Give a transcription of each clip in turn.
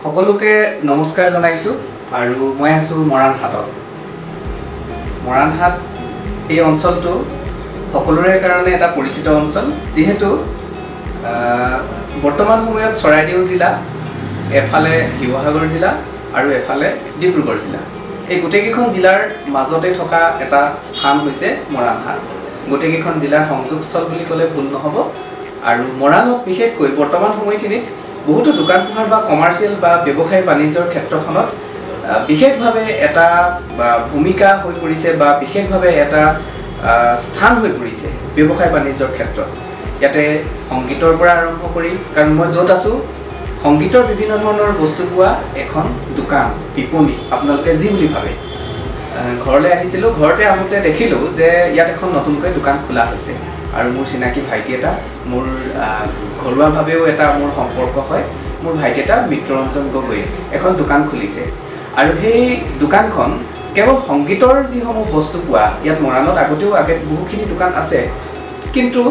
সকলোকে নমস্কাৰ জনাইছোঁ আৰু মই আছোঁ মৰাণহাটত। মৰাণহাট এই অঞ্চলটো সকলোৰে কাৰণে এটা পৰিচিত অঞ্চল, যিহেতু বৰ্তমান সময়ত চৰাইদেউ জিলা, এফালে শিৱসাগৰ জিলা আৰু এফালে ডিব্ৰুগড় জিলা। এই গোটেইকেইখন জিলাৰ মাজতে থকা এটা স্থান হৈছে মৰাণহাট। গোটেইকেইখন জিলাৰ সংযোগস্থল বুলি ক'লে ভুল নহ'ব। আৰু মৰাণত বিশেষকৈ বৰ্তমান সময়খিনিত বহুতো দোকান পোহাৰ বা কমাৰ্চিয়েল বা ব্যৱসায় বাণিজ্যৰ ক্ষেত্ৰখনত বিশেষভাৱে এটা ভূমিকা হৈ পৰিছে বা বিশেষভাৱে এটা স্থান হৈ পৰিছে ব্যৱসায় বাণিজ্যৰ ক্ষেত্ৰত। ইয়াতে সংগীতৰ পৰা আৰম্ভ কৰি, কাৰণ মই য'ত আছোঁ সংগীতৰ বিভিন্ন ধৰণৰ বস্তু পোৱা এখন দোকান, বিপণী, আপোনালোকে যি বুলি ভাবে। ঘৰলৈ আহিছিলোঁ, ঘৰতে আহোঁতে দেখিলোঁ যে ইয়াত এখন নতুনকৈ দোকান খোলা হৈছে আৰু মোৰ চিনাকি ভাইটি এটা, মোৰ ঘৰুৱাভাৱেও এটা মোৰ সম্পৰ্ক হয়, মোৰ ভাইটি এটা মিত্ৰৰঞ্জন গগৈ এখন দোকান খুলিছে। আৰু সেই দোকানখন কেৱল সংগীতৰ যিসমূহ বস্তু পোৱা, ইয়াত মৰাণত আগতেও বহুখিনি দোকান আছে, কিন্তু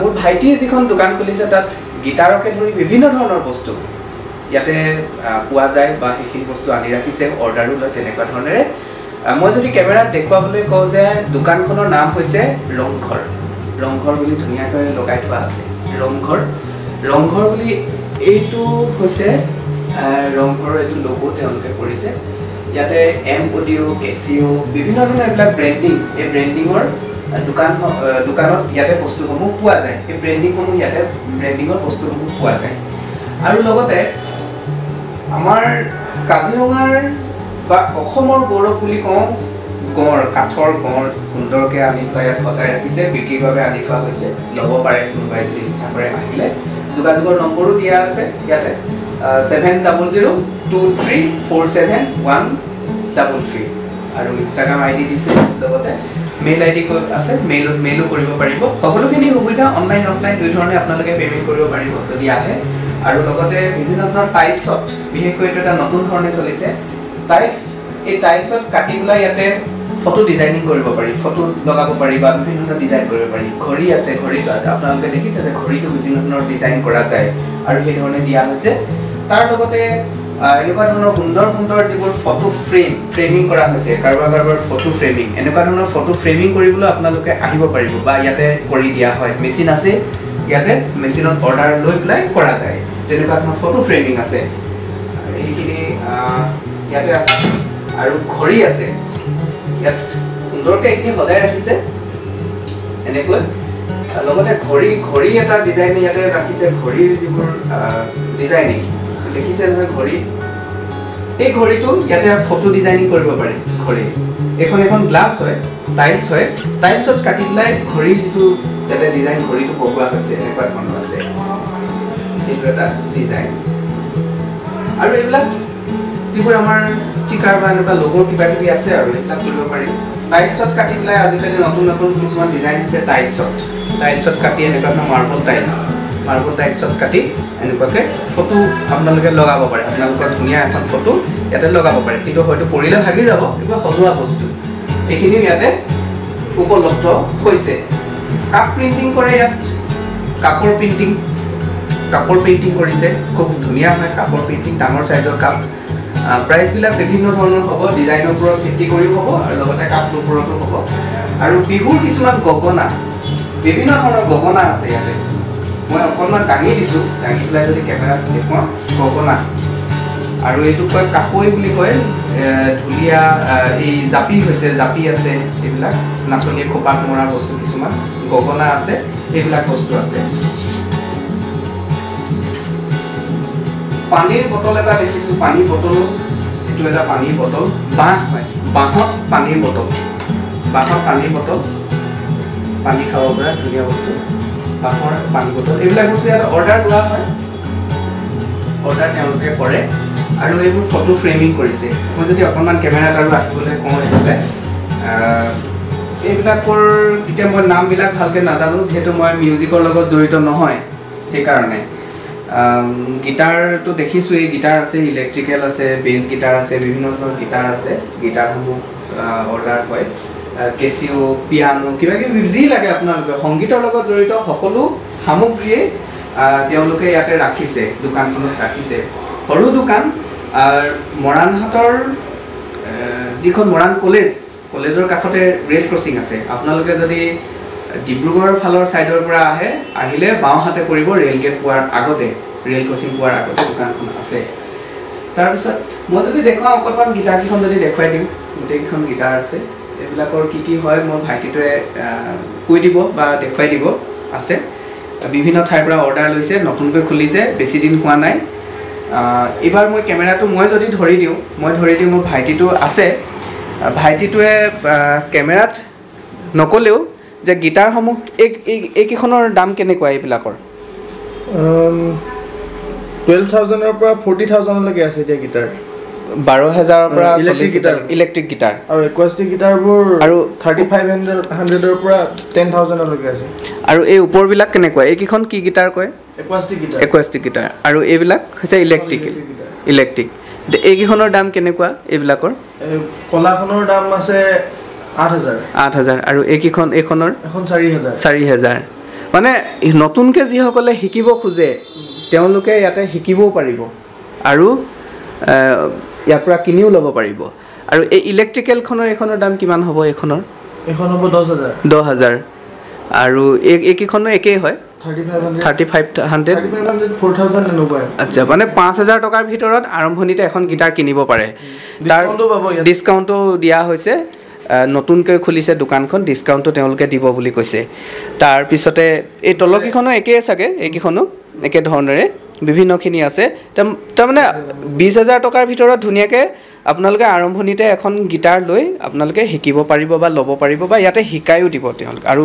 মোৰ ভাইটিয়ে যিখন দোকান খুলিছে তাত গীটাৰকে ধৰি বিভিন্ন ধৰণৰ বস্তু ইয়াতে পোৱা যায় বা সেইখিনি বস্তু আনি ৰাখিছে, অৰ্ডাৰো লয় তেনেকুৱা ধৰণেৰে। মই যদি কেমেৰাত দেখুৱাবলৈ কওঁ যে দোকানখনৰ নাম হৈছে ৰংঘৰ। ৰংঘৰ বুলি ধুনীয়াকৈ লগাই থোৱা আছে, ৰংঘৰ। ৰংঘৰ বুলি এইটো হৈছে ৰংঘৰৰ এইটো লোগো তেওঁলোকে কৰিছে। ইয়াতে MODO, Casio বিভিন্ন ধৰণৰ এইবিলাক ব্ৰেণ্ডিং, এই ব্ৰেণ্ডিঙৰ দোকানত ইয়াতে বস্তুসমূহ পোৱা যায়। এই ব্ৰেণ্ডিংসমূহ ইয়াতে ব্ৰেণ্ডিঙৰ বস্তুসমূহ পোৱা যায়। আৰু লগতে আমাৰ কাজিৰঙাৰ বা অসমৰ গৌৰৱ বুলি কওঁ, গঁড়, কাঠৰ গঁড় সুন্দৰকৈ আনি পেলাই ইয়াত সজাই ৰাখিছে, বিক্ৰীৰ বাবে আনি থোৱা হৈছে। ল'ব পাৰে কোনোবাই যদি ইচ্ছা কৰে আহিলে। যোগাযোগৰ নম্বৰো দিয়া আছে ইয়াতে 7002347133 আৰু ইনষ্টাগ্ৰাম ID দিছে, লগতে মেইল ID আছে, মেইলো কৰিব পাৰিব। সকলোখিনি সুবিধা অনলাইন অফলাইন দুই ধৰণে আপোনালোকে পে'মেণ্ট কৰিব পাৰিব যদি আহে। আৰু লগতে বিভিন্ন ধৰণৰ টাইলছত, বিশেষকৈ এইটো এটা নতুন ধৰণে চলিছে টাইলছ। এই টাইলছত কাটি পেলাই ইয়াতে ফটো ডিজাইনিং কৰিব পাৰি, ফটো লগাব পাৰি বা বিভিন্ন ধৰণৰ ডিজাইন কৰিব পাৰি। ঘড়ী আছে, ঘড়ীটো আছে, আপোনালোকে দেখিছে যে ঘড়ীটো বিভিন্ন ধৰণৰ ডিজাইন কৰা যায় আৰু সেই ধৰণে দিয়া হৈছে। তাৰ লগতে এনেকুৱা ধৰণৰ সুন্দৰ সুন্দৰ যিবোৰ ফটো ফ্ৰেমিং কৰা হৈছে, কাৰোবাৰ ফটো ফ্ৰেমিং, এনেকুৱা ধৰণৰ ফটো ফ্ৰেমিং কৰিবলৈ আপোনালোকে আহিব পাৰিব বা ইয়াতে কৰি দিয়া হয়। মেচিন আছে ইয়াতে, মেচিনত অৰ্ডাৰ লৈ পেলাই কৰা যায়। তেনেকুৱা ধৰণৰ ফটো ফ্ৰেমিং আছে, এইখিনি ইয়াতে আছে। আৰু ঘড়ী আছে, ইয়াত সুন্দৰকৈ এইখিনি সজাই ৰাখিছে এনেকৈ। লগতে ঘড়ী এটা ডিজাইন ইয়াতে ৰাখিছে, ঘড়ীৰ যিবোৰ ডিজাইনিং দেখিছে নহয় ঘড়ী, এই ঘড়ীটো ইয়াতে ফটো ডিজাইনিং কৰিব পাৰি। ঘড়ী এখন গ্লাছ হয়, টাইলছ হয়, টাইলছত কাটি পেলাই ঘড়ীৰ যিটো ইয়াতে ডিজাইন ঘড়ীটো বহোৱা হৈছে এনেকুৱা ধৰণৰ আছে। এইটো এটা ডিজাইন। আৰু এইবিলাক যিবোৰ আমাৰ ষ্টিকাৰ বা এনেকুৱা লগৰ কিবা কিবি আছে আৰু এইবিলাক কৰিব পাৰি। টাইলছত কাটি পেলাই আজিকালি নতুন কিছুমান ডিজাইন হৈছে টাইলছত কাটি এনেকুৱা ধৰণৰ মাৰ্বল টাইলছত কাটি এনেকুৱাকৈ ফটো আপোনালোকে লগাব পাৰে। আপোনালোকৰ ধুনীয়া এখন ফটো ইয়াতে লগাব পাৰে, কিন্তু হয়তো পৰিলে ভাগি যাব, কিবা সজোৱা বস্তু এইখিনিও ইয়াতে উপলব্ধ হৈছে। কাপ প্ৰিণ্টিং কৰে ইয়াত, কাপৰ পেইণ্টিং কৰিছে, খুব ধুনীয়া হয় কাপৰ পেইণ্টিং, ডাঙৰ চাইজৰ কাপ। প্ৰাইচবিলাক বিভিন্ন ধৰণৰ হ'ব, ডিজাইনৰ ওপৰত ভিত্তি কৰিও হ'ব আৰু লগতে কাপটোৰ ওপৰতো হ'ব। আৰু বিহুৰ কিছুমান গগনা, বিভিন্ন ধৰণৰ গগনা আছে ইয়াতে। মই অকণমান দাঙি দিছোঁ, দাঙি পেলাই যদি কেমেৰাত দেখুৱাওঁ, গগনা। আৰু এইটো কয় কাপৈ বুলি কয়, ঢুলীয়া এই জাপি হৈছে, জাপি আছে, এইবিলাক নাচনীয়ে খোপাত মৰা বস্তু কিছুমান, গগনা আছে, এইবিলাক বস্তু আছে। পানীৰ বটল এটা দেখিছোঁ, পানীৰ বটল, এইটো এটা পানীৰ বটল, বাঁহ হয়, বাঁহত পানীৰ বটল, পানী খাব পৰা ধুনীয়া বস্তু, বাঁহৰ পানী বটল। এইবিলাক বস্তু ইয়াত অৰ্ডাৰ লোৱা হয়, অৰ্ডাৰ তেওঁলোকে কৰে। আৰু এইবোৰ ফটো ফ্ৰেমিং কৰিছে। মই যদি অকণমান কেমেৰাত আৰু আহিবলৈ কওঁ, এইবিলাকৰ এতিয়া মই নামবিলাক ভালকৈ নাজানো, যিহেতু মই মিউজিকৰ লগত জড়িত নহয়, সেইকাৰণে। গীটাৰটো দেখিছোঁৱেই, গীটাৰ আছে, ইলেক্ট্ৰিকেল আছে, বেছ গীটাৰ আছে, বিভিন্ন ধৰণৰ গীটাৰ আছে। গীটাৰসমূহ অৰ্ডাৰ হয়। Casio, পিয়ানো, কিবা কিবি যি লাগে আপোনালোকে সংগীতৰ লগত জড়িত সকলো সামগ্ৰীয়ে তেওঁলোকে ইয়াতে ৰাখিছে, দোকানখনত ৰাখিছে। সৰু দোকান মৰাণহাটৰ যিখন মৰাণ কলেজৰ কাষতে ৰেল ক্ৰছিং আছে আপোনালোকে যদি ডিব্ৰুগড়ৰ ফালৰ সাইডৰ পৰা আহিলে বাওঁহাতে পৰিব ৰেল গেট পোৱাৰ আগতে ৰেল ক্ৰছিং পোৱাৰ আগতে দোকানখন আছে তাৰ পিছত মই যদি দেখুৱাও অকণমান গিটাৰ কিখন যদি দেখুৱাই দিওঁ গোটেইখন গিটাৰ আছে এইবিলাকৰ কি হয় মই ভাইটিটোৱে কৈ দিব বা দেখুৱাই দিব আছে বিভিন্ন ঠাইৰ পৰা অৰ্ডাৰ লৈছে নতুনকৈ খুলিছে বেছি দিন হোৱা নাই এবাৰ মই কেমেৰাটো মই যদি ধৰি দিওঁ মোৰ ভাইটিটো আছে ভাইটিটোৱে কেমেৰাত নকলেও যে গিটাৰসমূহ এইকেইখনৰ দাম কেনেকুৱা এইবিলাকৰ 12,000 ৰ পৰা 40,000 লৈকে আছে এতিয়া গিটাৰ 12,000 ৰ পৰা ইলেক্ট্ৰিক গিটাৰ আৰু একুষ্টিক গিটাৰবোৰ আৰু 3,500 ৰ পৰা 10,000 লৈকে আছে আৰু এই ওপৰবিলাক কেনেকুৱা এইকেইখন কি গিটাৰ কয় একুষ্টিক গিটাৰ আৰু এইবিলাক হৈছে ইলেক্ট্ৰিক এইকেইখনৰ দাম কেনেকুৱা এইবিলাকৰ কলাখনৰ দাম আছে 8,000 আৰু এইকেইখন এইখনৰ এখন 4,000 মানে নতুনকৈ যিসকলে শিকিব খোজে তেওঁলোকে ইয়াতে শিকিবও পাৰিব আৰু ইয়াৰ পৰা কিনিও ল'ব পাৰিব আৰু এই ইলেক্ট্ৰিকেলখনৰ এইখনৰ দাম কিমান হ'ব এখন হ'ব 10,000 আৰু এইকেইখনৰ একেই হয় 3,500 4,000 এনেকুৱা আচ্ছা মানে 5,000 টকাৰ ভিতৰত আৰম্ভণিতে এখন গিটাৰ কিনিব পাৰে তাৰ ডিছকাউণ্টো দিয়া হৈছে নতুনকৈ খুলিছে দোকানখন ডিছকাউণ্টটো তেওঁলোকে দিব বুলি কৈছে তাৰপিছতে এই তলকেইখনো একেই চাগে এইকেইখনো একে ধৰণেৰে বিভিন্নখিনি আছে তাৰমানে 20,000 টকাৰ ভিতৰত ধুনীয়াকৈ আপোনালোকে আৰম্ভণিতে এখন গিটাৰ লৈ আপোনালোকে শিকিব পাৰিব বা ল'ব পাৰিব বা ইয়াতে শিকায়ো দিব তেওঁলোকে আৰু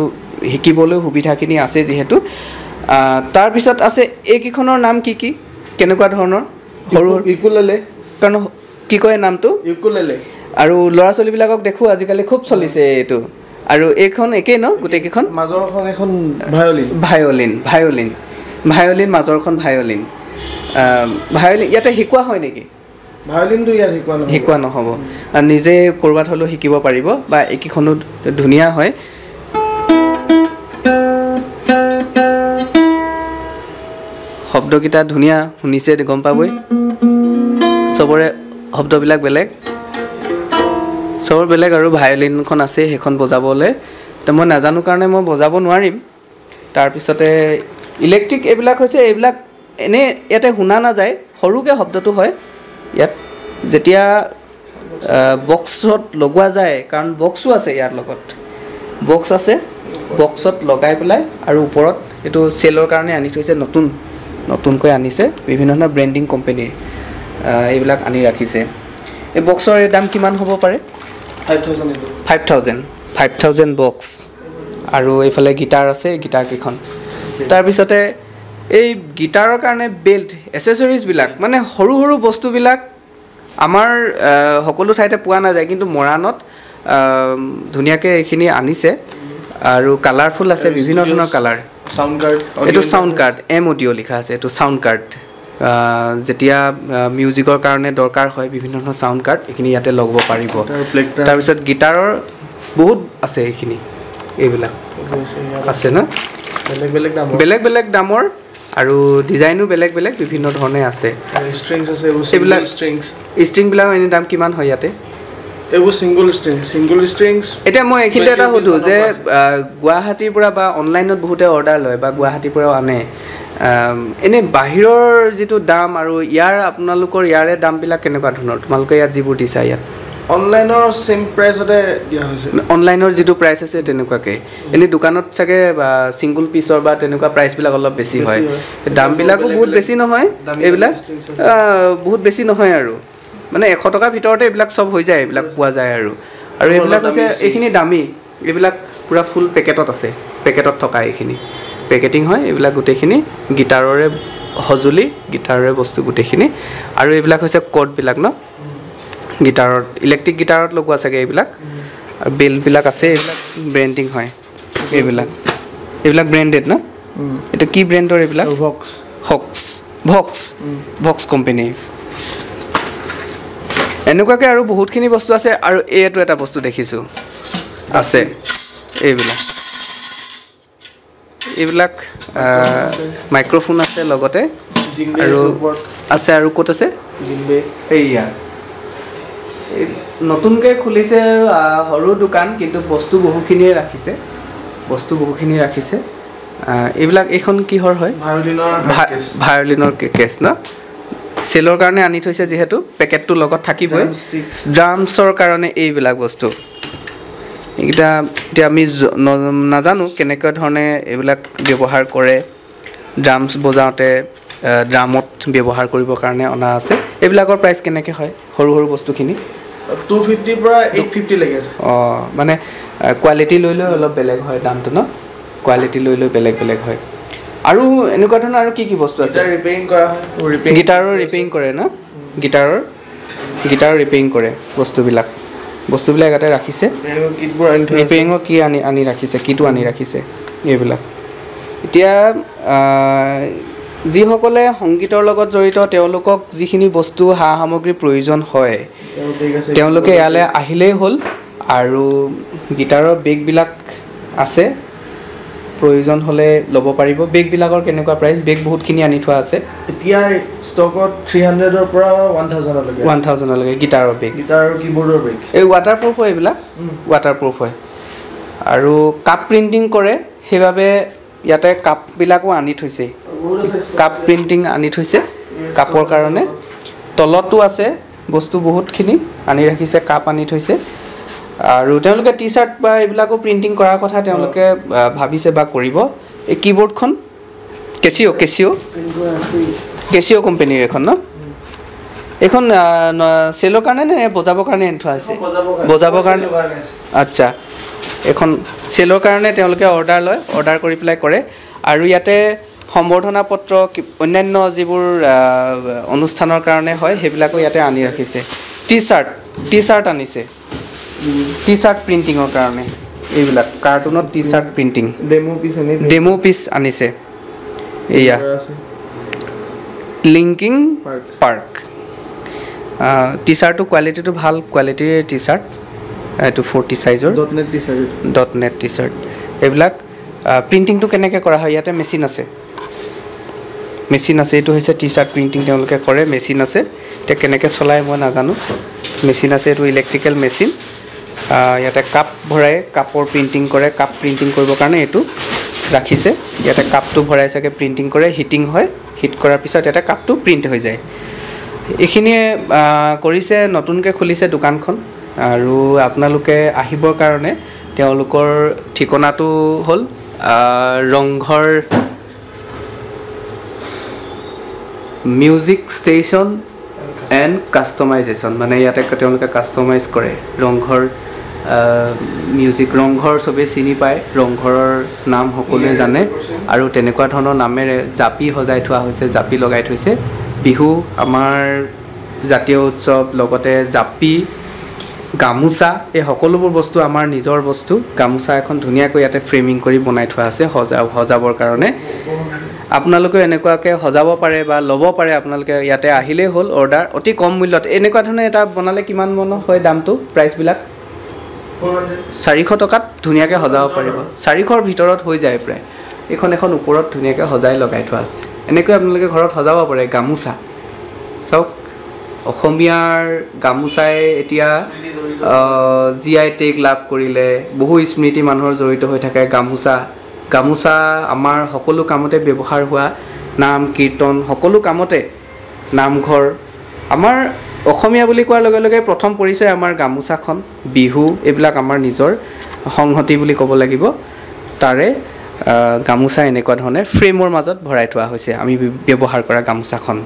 শিকিবলৈ সুবিধাখিনি আছে যিহেতু তাৰপিছত আছে এইকেইখনৰ নাম কি কেনেকুৱা ধৰণৰ সৰু ইকুলেলে কাৰণ কি কয় নামটো ইকুলেলে আৰু ল'ৰা ছোৱালীবিলাকক দেখোঁ আজিকালি খুব চলিছে এইটো আৰু এইখন একেই ন গোটেইকেইখন মাজৰখন এখন ভায়লিন মাজৰখন ভায়লিন ইয়াতে শিকোৱা হয় নেকি ভায়লিনটো ইয়াত শিকোৱা নহ'ব নিজে ক'ৰবাত হ'লেও শিকিব পাৰিব বা এইকেইখনো ধুনীয়া হয় শব্দকেইটা ধুনীয়া শুনিছে গম পাবই চবৰে শব্দবিলাক বেলেগ আৰু ভায়লিনখন আছে সেইখন বজাবলৈ তো মই নাজানো কাৰণে মই বজাব নোৱাৰিম তাৰপিছতে ইলেক্ট্ৰিক এইবিলাক হৈছে এইবিলাক এনেই ইয়াতে শুনা নাযায় সৰুকৈ শব্দটো হয় ইয়াত যেতিয়া বক্সত লগোৱা যায় কাৰণ বক্সো আছে ইয়াৰ লগত বক্সত লগাই পেলাই আৰু ওপৰত এইটো চেলৰ কাৰণে আনি থৈছে নতুনকৈ আনিছে বিভিন্ন ধৰণৰ ব্ৰেণ্ডিং কোম্পানীৰ এইবিলাক আনি ৰাখিছে এই বক্সৰ দাম কিমান হ'ব পাৰে 5,000 বক্স আৰু এইফালে গিটাৰ আছে গিটাৰকেইখন তাৰপিছতে এই গিটাৰৰ কাৰণে বেল্ট এচেছৰিজবিলাক মানে সৰু বস্তুবিলাক আমাৰ সকলো ঠাইতে পোৱা নাযায় কিন্তু মৰাণত ধুনীয়াকৈ এইখিনি আনিছে আৰু কালাৰফুল আছে বিভিন্ন ধৰণৰ কালাৰ এইটো চাউণ্ড কাৰ্ড অডিঅ' লিখা আছে এইটো চাউণ্ড কাৰ্ড যেতিয়া মিউজিকৰ কাৰণে দৰকাৰ হয় বিভিন্ন ধৰণৰ চাউণ্ড কাৰ্ড এইখিনি ইয়াতে লগাব পাৰিব তাৰপিছত গিটাৰৰ বহুত আছে এইবিলাক আছে ন বেলেগ দামৰ আৰু ডিজাইনো বেলেগ বিভিন্ন ধৰণে আছে এইবিলাক ষ্ট্ৰিংবিলাক এনে দাম কিমান হয় ইয়াতে এইবোৰ ছিংগল ষ্ট্ৰিংছ এতিয়া মই এইখিনিতে এটা সুধোঁ যে গুৱাহাটীৰ পৰা বা অনলাইনত বহুতে অৰ্ডাৰ লয় বা গুৱাহাটীৰ পৰাও আনে এনেই বাহিৰৰ যিটো দাম আৰু আপোনালোকৰ ইয়াৰে দামবিলাক কেনেকুৱা ধৰণৰ তোমালোকে ইয়াত যিবোৰ দিছা ইয়াত অনলাইনৰ সেম প্ৰাইচতে দিয়া হৈছে অনলাইনৰ যিটো প্ৰাইচ আছে তেনেকুৱাকৈ এনেই দোকানত চাগে বা ছিংগল পিচৰ বা তেনেকুৱা প্ৰাইচবিলাক অলপ বেছি হয় দামবিলাকো বহুত বেছি নহয় এইবিলাক বহুত বেছি নহয় আৰু মানে 100 টকাৰ ভিতৰতে এইবিলাক চব হৈ যায় এইবিলাক পোৱা যায় আৰু এইবিলাক হৈছে এইখিনি দামী এইবিলাক পূৰা ফুল পেকেটত থকা এইখিনি পেকেটিং হয় এইবিলাক গোটেইখিনি গিটাৰৰে সঁজুলি গিটাৰৰে বস্তু গোটেইখিনি আৰু এইবিলাক হৈছে কৰ্ডবিলাক ন গিটাৰত ইলেক্ট্ৰিক গিটাৰত লগোৱা চাগে এইবিলাক আৰু বেল্টবিলাক আছে এইবিলাক ব্ৰেণ্ডিং হয় এইবিলাক ব্ৰেণ্ডেড ন এইটো কি ব্ৰেণ্ডৰ এইবিলাক ভক্স কোম্পানীৰ এনেকুৱাকৈ আৰু বহুতখিনি বস্তু আছে আৰু এইটো এটা বস্তু দেখিছোঁ আছে এইবিলাক মাইক্ৰ'ফোন আছে লগতে আৰু আছে আৰু ক'ত আছে জিম্বে এইয়া নতুনকৈ খুলিছে সৰু দোকান কিন্তু বস্তু বহুখিনিয়ে ৰাখিছে এইবিলাক এইখন কিহৰ হয় ভায়লিনৰ কেছ ন চেলৰ কাৰণে আনি থৈছে যিহেতু পেকেটটো লগত থাকিবই ড্ৰামছৰ কাৰণে এইবিলাক বস্তু এইকেইটা এতিয়া আমি নাজানো কেনেকুৱা ধৰণে এইবিলাক ব্যৱহাৰ কৰে ড্ৰামছ বজাওঁতে ড্ৰামত ব্যৱহাৰ কৰিবৰ কাৰণে অনা আছে এইবিলাকৰ প্ৰাইচ কেনেকৈ হয় সৰু সৰু বস্তুখিনি 250 পৰা 850 লৈকে আছে মানে কোৱালিটি লৈ অলপ বেলেগ হয় দামটো ন কোৱালিটি লৈ বেলেগ হয় আৰু এনেকুৱা ধৰণৰ আৰু কি বস্তু আছে ৰিপেয়াৰিং কৰা হয় গিটাৰৰ ৰিপেয়াৰিং কৰে ন গিটাৰৰ ৰিপেয়াৰিং কৰে বস্তুবিলাক ইয়াতে ৰাখিছে ৰিপেয়াৰিঙৰ কি আনি ৰাখিছে কিটো আনি ৰাখিছে এইবিলাক এতিয়া যিসকলে সংগীতৰ লগত জড়িত তেওঁলোকক যিখিনি বস্তু সা সামগ্ৰীৰ প্ৰয়োজন হয় তেওঁলোকে ইয়ালৈ আহিলেই হ'ল আৰু গিটাৰৰ বেগবিলাক আছে প্ৰয়োজন হ'লে ল'ব পাৰিব বেগবিলাকৰ কেনেকুৱা প্ৰাইচ বেগ বহুতখিনি আনি থোৱা আছে এতিয়া ষ্টকত 300ৰ পৰা 1000 লৈকে গিটাৰৰ বেগ গিটাৰ আৰু কিবৰ্ডৰ বেগ এই ৱাটাৰপ্ৰুফ হয় এইবিলাক ৱাটাৰপ্ৰুফ হয় আৰু কাপ প্ৰিণ্টিং কৰে সেইবাবে ইয়াতে কাপবিলাকো আনি থৈছে কাপ প্ৰিণ্টিং আনি থৈছে কাপৰ কাৰণে তলতো আছে বস্তু বহুতখিনি আনি ৰাখিছে কাপ আনি থৈছে আৰু তেওঁলোকে টি চাৰ্ট বা এইবিলাকো প্ৰিণ্টিং কৰাৰ কথা তেওঁলোকে ভাবিছে বা কৰিব এই কিবৰ্ডখন কেচিঅ' কোম্পানীৰ এখন ন এইখন চেলৰ কাৰণে নে বজাবৰ কাৰণে আনি থোৱা হৈছে বজাবৰ কাৰণে আচ্ছা এখন চেলৰ কাৰণে তেওঁলোকে অৰ্ডাৰ কৰি পেলাই কৰে আৰু ইয়াতে সম্বৰ্ধনা পত্ৰ অন্যান্য যিবোৰ অনুষ্ঠানৰ কাৰণে হয় সেইবিলাকো ইয়াতে আনি ৰাখিছে টি চাৰ্ট আনিছে টি চাৰ্ট প্ৰিণ্টিঙৰ কাৰণে এইবিলাক কাৰ্টুনত T shirt printing demo piece আনিছে এয়া লিংকিং পাৰ্ক টি চাৰ্টটো কোৱালিটিটো ভাল কোৱালিটিৰ টি চাৰ্ট এইটো 40 সাইজৰ .net টি চাৰ্ট এইবিলাক প্ৰিণ্টিংটো কেনেকৈ কৰা হয় ইয়াতে মেচিন আছে এইটো হৈছে টি চাৰ্ট প্ৰিণ্টিং তেওঁলোকে কৰে মেচিন আছে এতিয়া কেনেকৈ চলায় মই নাজানো মেচিন আছে এইটো ইলেক্ট্ৰিকেল মেচিন ইয়াতে কাপ ভৰাই কাপৰ প্ৰিণ্টিং কৰে কাপ প্ৰিণ্টিং কৰিবৰ কাৰণে এইটো ৰাখিছে ইয়াতে কাপটো ভৰাই চাগে প্ৰিণ্টিং কৰে হিটিং হয় হিট কৰাৰ পিছত ইয়াতে কাপটো প্ৰিণ্ট হৈ যায় এইখিনিয়ে কৰিছে নতুনকৈ খুলিছে দোকানখন আৰু আপোনালোকে আহিবৰ কাৰণে তেওঁলোকৰ ঠিকনাটো হ'ল ৰংঘৰ মিউজিক ষ্টেচন এণ্ড কাষ্টমাইজেশ্যন মানে ইয়াতে তেওঁলোকে কাষ্টমাইজ কৰে ৰংঘৰ মিউজিক ৰংঘৰ চবেই চিনি পায় ৰংঘৰৰ নাম সকলোৱে জানে আৰু তেনেকুৱা ধৰণৰ নামেৰে জাপি সজাই থোৱা হৈছে জাপি লগাই থৈছে বিহু আমাৰ জাতীয় উৎসৱ লগতে জাপি গামোচা এই সকলোবোৰ বস্তু আমাৰ নিজৰ বস্তু গামোচা এখন ধুনীয়াকৈ ইয়াতে ফ্ৰেমিং কৰি বনাই থোৱা আছে সজাবৰ কাৰণে আপোনালোকে এনেকুৱাকৈ সজাব পাৰে বা ল'ব পাৰে আপোনালোকে ইয়াতে আহিলেই হ'ল অৰ্ডাৰ অতি কম মূল্যত এনেকুৱা ধৰণে এটা বনালে কিমান মান হয় দামটো প্ৰাইচবিলাক 400 টকাত ধুনীয়াকৈ সজাব পাৰিব 400ৰ ভিতৰত হৈ যায় প্ৰায় এখন ওপৰত ধুনীয়াকৈ সজাই লগাই থোৱা আছে এনেকৈ আপোনালোকে ঘৰত সজাব পাৰে গামোচা চাওক অসমীয়াৰ গামোচাই এতিয়া GI টেগ লাভ কৰিলে বহু স্মৃতি মানুহৰ জড়িত হৈ থাকে গামোচা আমাৰ সকলো কামতে ব্যৱহাৰ হোৱা নাম কীৰ্তন সকলো কামতে নামঘৰ আমাৰ অসমীয়া বুলি কোৱাৰ লগে লগে প্ৰথম পৰিচয় আমাৰ গামোচাখন বিহু এইবিলাক আমাৰ নিজৰ সংহতি বুলি ক'ব লাগিব তাৰে গামোচা এনেকুৱা ধৰণে ফ্ৰেমৰ মাজত ভৰাই থোৱা হৈছে আমি ব্যৱহাৰ কৰা গামোচাখন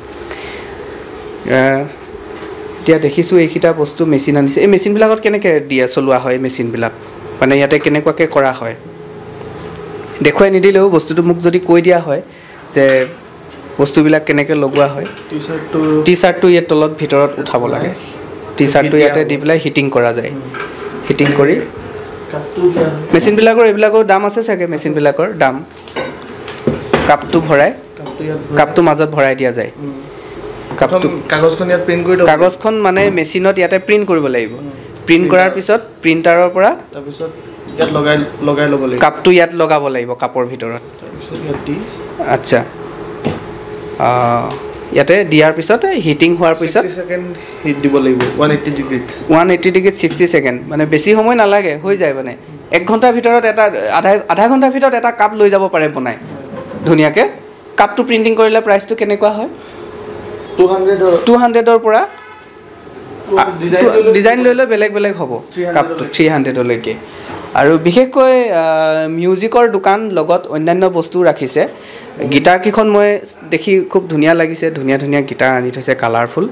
এতিয়া দেখিছোঁ এইকেইটা বস্তু মেচিন আনিছে এই মেচিনবিলাকত কেনেকৈ চলোৱা হয় মেচিনবিলাক মানে ইয়াতে কেনেকুৱাকৈ কৰা হয় দেখুৱাই নিদিলেও বস্তুটো মোক যদি কৈ দিয়া হয় যে বস্তুবিলাক কেনেকৈ লগোৱা হয় টি চাৰ্টটো ইয়াত তলত ভিতৰত উঠাব লাগে টি চাৰ্টটো ইয়াতে দি পেলাই হিটিং কৰা যায় হিটিং কৰি মেচিনবিলাকৰ এইবিলাকৰ দাম আছে চাগে মেচিনবিলাকৰ দাম কাপটো মাজত ভৰাই দিয়া যায় কাগজখন মানে মেচিনত ইয়াতে প্ৰিণ্ট কৰিব লাগিব প্ৰিণ্ট কৰাৰ পিছত প্ৰিণ্টাৰৰ পৰা তাৰপিছত ইয়াত লগাই ল'ব লাগিব কাপটো ইয়াত লগাব লাগিব কাপৰ ভিতৰত আচ্ছা ইয়াতে দিয়াৰ পিছত হিটিং হোৱাৰ পিছত 60 সেকেন্ড হিট দিব লাগিব 180 ডিগ্ৰীত 180 ডিগ্ৰীত 60 সেকেন্ড মানে বেছি সময় নালাগে হৈ যায় মানে 1 ঘণ্টাৰ ভিতৰত এটা আধা ঘণ্টাৰ ভিতৰত এটা কাপ লৈ যাব পাৰে বনাই ধুনিয়াকে কাপটো প্ৰিন্টিং কৰিলে প্ৰাইচটো কেনেকুৱা হয় 200 পৰা ডিজাইন লৈ লৈ বেলেগ বেলেগ হ'ব কাপটো 300 লৈকে আৰু বিশেষকৈ মিউজিকৰ দোকান লগত অন্যান্য বস্তু ৰাখিছে গিটাৰ কিখন মই দেখি খুব ধুনিয়া লাগিছে ধুনিয়া ধুনিয়া গিটাৰ আনি থৈছে কালাৰফুল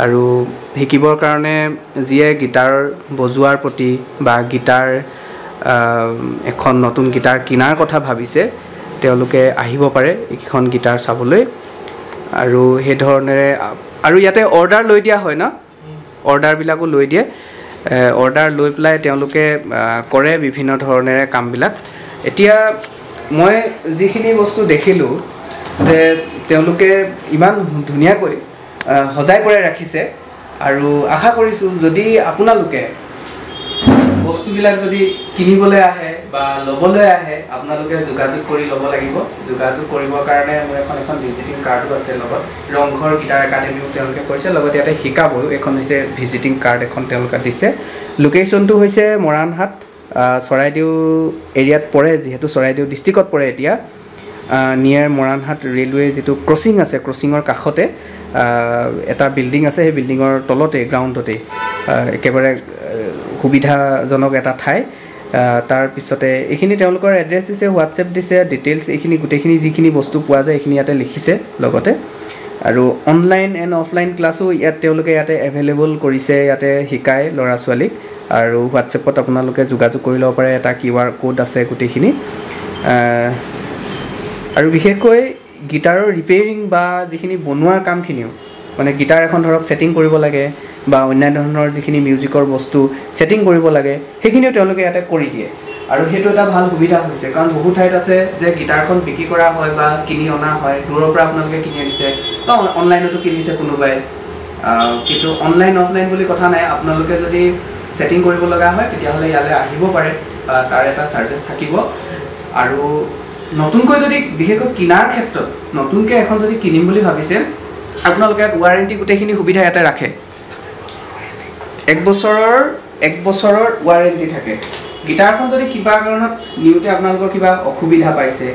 আৰু শিকিবৰ কাৰণে যিয়ে গিটাৰ বজোৱাৰ প্ৰতি বা গিটাৰ এখন নতুন গিটাৰ কিনাৰ কথা ভাবিছে তেওঁলোকে আহিব পাৰে এইখন গিটাৰ চাবলৈ আৰু সেই ধৰণেৰে আৰু ইয়াতে অৰ্ডাৰ লৈ দিয়া হয় না অৰ্ডাৰ বিলাকো লৈ দিয়ে অৰ্ডাৰ লৈ পেলাই তেওঁলোকে কৰে বিভিন্ন ধৰণেৰে কামবিলাক এতিয়া মই যিখিনি বস্তু দেখিলোঁ যে তেওঁলোকে ইমান ধুনীয়াকৈ সজাই পৰাই ৰাখিছে আৰু আশা কৰিছোঁ যদি আপোনালোকে বস্তুবিলাক যদি কিনিবলৈ আহে বা ল'বলৈ আহে আপোনালোকে যোগাযোগ কৰি ল'ব লাগিব যোগাযোগ কৰিবৰ কাৰণে মোৰ এখন ভিজিটিং কাৰ্ডো আছে লগত ৰংঘৰ গিটাৰ একাডেমিও তেওঁলোকে কৈছে লগতে ইয়াতে শিকাবও এখন হৈছে ভিজিটিং কাৰ্ড এখন তেওঁলোকে দিছে লোকেশ্যনটো হৈছে মৰাণহাট চৰাইদেউ এৰিয়াত পৰে যিহেতু চৰাইদেউ ডিষ্ট্ৰিক্টত পৰে এতিয়া নিয়াৰ মৰাণহাট ৰেলৱে যিটো ক্ৰছিং আছে ক্ৰছিঙৰ কাষতে এটা বিল্ডিং আছে সেই বিল্ডিঙৰ তলতে গ্ৰাউণ্ডতে একেবাৰে সুবিধাজনক এটা ঠাই তাৰ পিছতে এইখিনি তেওঁলোকৰ এড্ৰেছ দিছে হোৱাটছএপ দিছে ডিটেইলছ এইখিনি গোটেইখিনি যিখিনি বস্তু পোৱা যায় এইখিনি ইয়াতে লিখিছে লগতে আৰু অনলাইন এণ্ড অফলাইন ক্লাছো ইয়াত তেওঁলোকে ইয়াতে এভেইলেবল কৰিছে ইয়াতে শিকায় ল'ৰা ছোৱালীক আৰু হোৱাটছএপত আপোনালোকে যোগাযোগ কৰি ল'ব পাৰে এটা QR কোড আছে গোটেইখিনি আৰু বিশেষকৈ গিটাৰৰ ৰিপেয়াৰিং বা যিখিনি বনোৱাৰ কামখিনিও মানে গিটাৰ এখন ধৰক সেটিং কৰিব লাগে বা অন্যান্য ধৰণৰ যিখিনি মিউজিকৰ বস্তু সেটিং কৰিব লাগে সেইখিনিও তেওঁলোকে ইয়াতে কৰি দিয়ে আৰু সেইটো এটা ভাল সুবিধা হৈছে কাৰণ বহু ঠাইত আছে যে গিটাৰখন বিক্ৰী কৰা হয় বা কিনি অনা হয় দূৰৰ পৰা আপোনালোকে কিনি আনিছে বা অনলাইনতো কিনিছে কোনোবাই কিন্তু অনলাইন অফলাইন বুলি কথা নাই আপোনালোকে যদি সেটিং কৰিব লগা হয় তেতিয়াহ'লে ইয়ালৈ আহিব পাৰে বা তাৰ এটা চাৰ্জেছ থাকিব আৰু নতুনকৈ যদি বিশেষকৈ কিনাৰ ক্ষেত্ৰত নতুনকৈ এখন যদি কিনিম বুলি ভাবিছে আপোনালোকে ৱাৰেণ্টি গোটেইখিনি সুবিধা ইয়াতে ৰাখে 1 বছৰৰ ৱাৰেণ্টি থাকে গিটাৰখন যদি কিবা কাৰণত নিউতে আপোনালোকৰ কিবা অসুবিধা পাইছে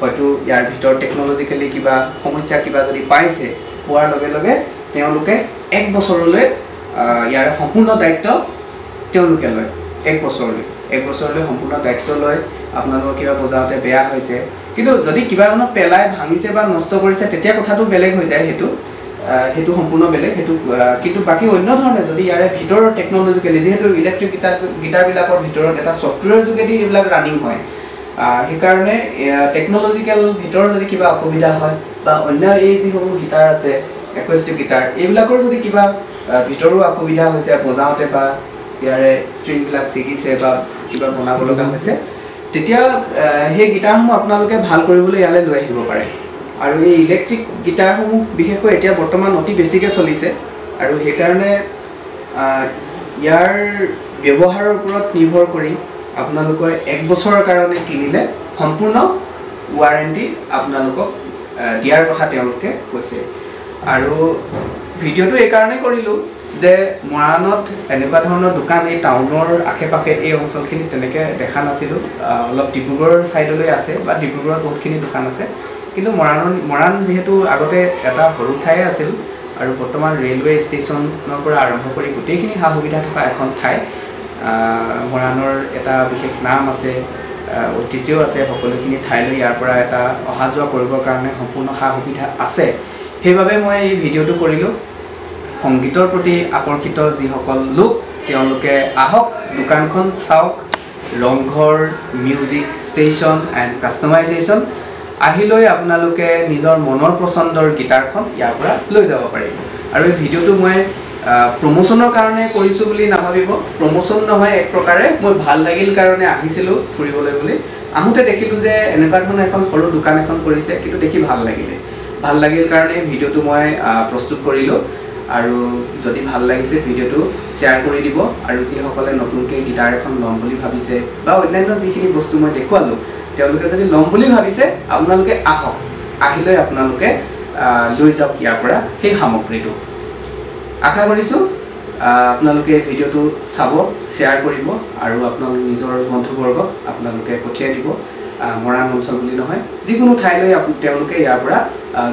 হয়তো ইয়াৰ ভিতৰত টেকনলজিক্যালি কিবা সমস্যা কিবা যদি পাইছে পোৱাৰ লগে লগে তেওঁলোকে 1 বছৰলৈ ইয়াৰ সম্পূৰ্ণ দায়িত্ব তেওঁলোকে লয় 1 বছৰলৈ সম্পূৰ্ণ দায়িত্ব লয় আপোনালোকৰ কিবা বজাওতে বেয়া হৈছে কিন্তু যদি কিবা কাৰণত পেলাই ভাঙিছে বা নষ্ট কৰিছে তেতিয়া কথাটো বেলেগ হৈ যায় হেতু সম্পূৰ্ণ বেলেগ হেতু কিন্তু বাকি অন্য ধৰণে যদি ইয়াৰে ভিতৰৰ টেকনলজিক্যালি যেহেতু ইলেক্ট্ৰিক গিটাৰবিলাকৰ ভিতৰত এটা সফটৱেৰ যোগেদি এইবিলাক ৰানিং হয় সেইকাৰণে টেকনলজিক্যাল ভিতৰৰ যদি কিবা অসুবিধা হয় বা অন্য এই যিসমূহ গিটাৰ আছে একুষ্টিক গিটাৰ এইবিলাকৰ যদি কিবা ভিতৰৰ অসুবিধা হৈছে বজাওতে বা ইয়াৰে ষ্ট্ৰিংবিলাক ছিগিছে বা কিবা বনাব লগা হৈছে তেতিয়া সেই গিটাৰসমূহ আপোনালোকে ভাল কৰিবলৈ ইয়ালৈ লৈ আহিব পাৰে আৰু এই ইলেক্ট্ৰিক গিটাৰসমূহ বিশেষকৈ এতিয়া বৰ্তমান অতি বেছিকৈ চলিছে আৰু সেইকাৰণে ইয়াৰ ব্যৱহাৰৰ ওপৰত নিৰ্ভৰ কৰি আপোনালোকৰ 1 বছৰৰ কাৰণে কিনিলে সম্পূৰ্ণ ৱাৰেণ্টি আপোনালোকক দিয়াৰ কথা তেওঁলোকে কৈছে আৰু ভিডিঅ'টো এই কাৰণে কৰিলোঁ যে মৰাণত এনেকুৱা ধৰণৰ দোকান এই টাউনৰ আশে-পাশে এই অঞ্চলখিনি তেনেকৈ দেখা নাছিলোঁ অলপ ডিব্ৰুগড় ছাইডলৈ আছে বা ডিব্ৰুগড়ত বহুতখিনি দোকান আছে কিন্তু মৰাণ যিহেতু আগতে এটা সৰু ঠাই আছিল আৰু বৰ্তমান ৰেলৱে ষ্টেচনৰ পৰা আৰম্ভ কৰি গোটেইখিনি সা সুবিধা থকা এখন ঠাই মৰাণৰ এটা বিশেষ নাম আছে ঐতিহ্যও আছে সকলোখিনি ঠাইলৈ ইয়াৰ পৰা এটা অহা যোৱা কৰিবৰ কাৰণে সম্পূৰ্ণ সা সুবিধা আছে সেইবাবে মই এই ভিডিঅ'টো কৰিলোঁ সংগীতৰ প্ৰতি আকৰ্ষিত যিসকল লোক তেওঁলোকে আহক দোকানখন চাওক ৰংঘৰ মিউজিক ষ্টেচন এণ্ড কাষ্টমাইজেশ্যন আহিলৈ আপোনালোকে নিজৰ মনৰ পছন্দৰ গিটাৰখন ইয়াৰ পৰা লৈ যাব পাৰিব আৰু এই ভিডিঅ'টো মই প্ৰমোচনৰ কাৰণে কৰিছোঁ বুলি নাভাবিব প্ৰমোচন নহয় এক প্ৰকাৰে মই ভাল লাগিল কাৰণে আহিছিলোঁ ফুৰিবলৈ বুলি আহোঁতে দেখিলোঁ যে এনেকুৱা ধৰণৰ এখন সৰু দোকান এখন কৰিছে কিন্তু দেখি ভাল লাগিল কাৰণে ভিডিঅ'টো মই প্ৰস্তুত কৰিলোঁ আৰু যদি ভাল লাগিছে ভিডিঅ'টো শ্বেয়াৰ কৰি দিব আৰু যিসকলে নতুনকৈ গিটাৰ এখন ল'ম বুলি ভাবিছে বা অন্যান্য যিখিনি বস্তু মই দেখুৱালোঁ তেওঁলোকে যদি ল'ম বুলি ভাবিছে আপোনালোকে আহক আহিলৈ আপোনালোকে লৈ যাওক ইয়াৰ পৰা সেই সামগ্ৰীটো আশা কৰিছোঁ আপোনালোকে ভিডিঅ'টো চাব শ্বেয়াৰ কৰিব আৰু আপোনালোকৰ নিজৰ বন্ধুবৰ্গক আপোনালোকে পঠিয়াই দিব মৰাণ অঞ্চল বুলি নহয় যিকোনো ঠাইলৈ তেওঁলোকে ইয়াৰ পৰা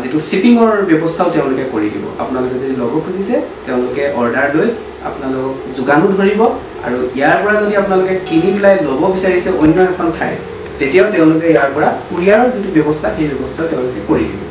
যেটো শিপিঙৰ ব্যৱস্থাও তেওঁলোকে কৰি দিব আপোনালোকে যদি ল'ব খুজিছে তেওঁলোকে অৰ্ডাৰ লৈ আপোনালোকক যোগানো ধৰিব আৰু ইয়াৰ পৰা যদি আপোনালোকে কিনি পেলাই ল'ব বিচাৰিছে অন্য এখন ঠাই তেতিয়াও তেওঁলোকে ইয়াৰ পৰা কুৰিয়াৰৰ যিটো ব্যৱস্থা সেই ব্যৱস্থা তেওঁলোকে কৰি দিব